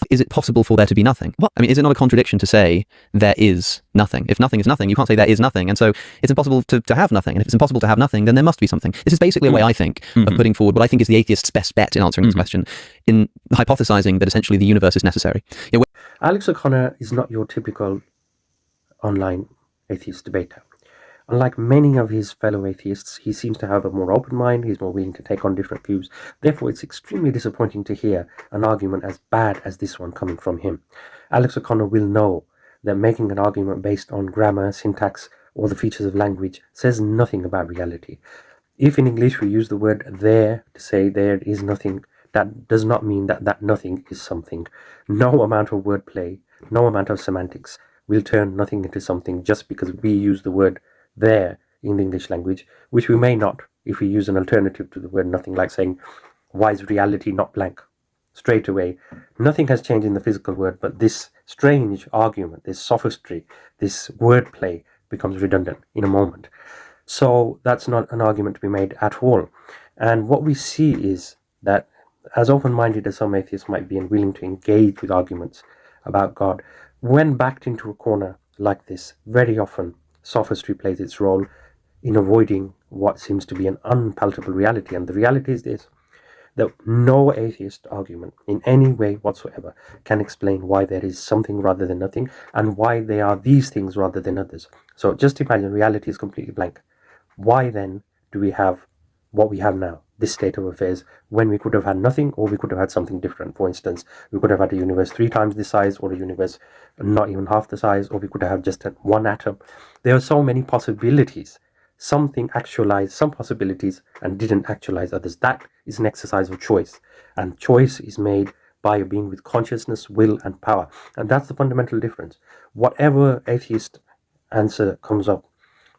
Is it possible for there to be nothing? What? I mean, is it not a contradiction to say there is nothing? If nothing is nothing, you can't say there is nothing. And so it's impossible to have nothing. And if it's impossible to have nothing, then there must be something. This is basically a way, I think, of putting forward what I think is the atheist's best bet in answering this question, in hypothesizing that essentially the universe is necessary. Alex O'Connor is not your typical online atheist debater. Unlike many of his fellow atheists, he seems to have a more open mind, he's more willing to take on different views. Therefore, it's extremely disappointing to hear an argument as bad as this one coming from him. Alex O'Connor will know that making an argument based on grammar, syntax, or the features of language says nothing about reality. If in English we use the word there to say there is nothing, that does not mean that that nothing is something. No amount of wordplay, no amount of semantics will turn nothing into something just because we use the word there in the English language, which we may not if we use an alternative to the word nothing, like saying, why is reality not blank? Straight away, nothing has changed in the physical world, but this strange argument, this sophistry, this wordplay becomes redundant in a moment. So that's not an argument to be made at all. And what we see is that, as open-minded as some atheists might be and willing to engage with arguments about God, when backed into a corner like this, very often sophistry plays its role in avoiding what seems to be an unpalatable reality. And the reality is this, that no atheist argument in any way whatsoever can explain why there is something rather than nothing, and why they are these things rather than others. So just imagine reality is completely blank. Why then do we have what we have now, this state of affairs, when we could have had nothing, or we could have had something different? For instance, we could have had a universe 3 times the size, or a universe not even half the size, or we could have just had one atom. There are so many possibilities. Something actualized some possibilities and didn't actualize others. That is an exercise of choice, and choice is made by a being with consciousness, will, and power. And that's the fundamental difference. Whatever atheist answer comes up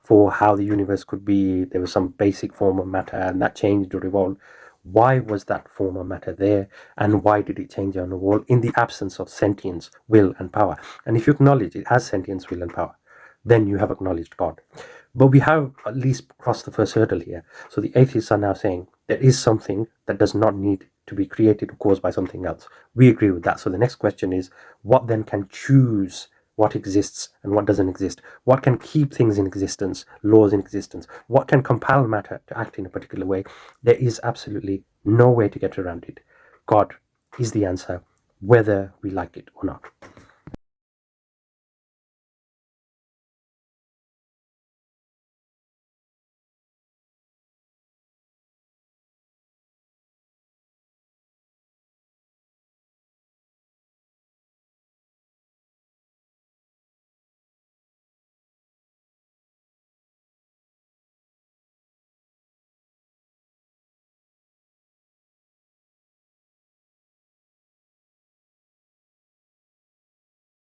for how the universe could be, there was some basic form of matter and that changed or evolved. Why was that form of matter there, and why did it change on the wall in the absence of sentience, will, and power? And if you acknowledge it has sentience, will, and power, then you have acknowledged God. But we have at least crossed the first hurdle here. So the atheists are now saying there is something that does not need to be created or caused by something else. We agree with that. So the next question is, what then can choose what exists and what doesn't exist? What can keep things in existence, laws in existence? What can compel matter to act in a particular way? There is absolutely no way to get around it. God is the answer, whether we like it or not.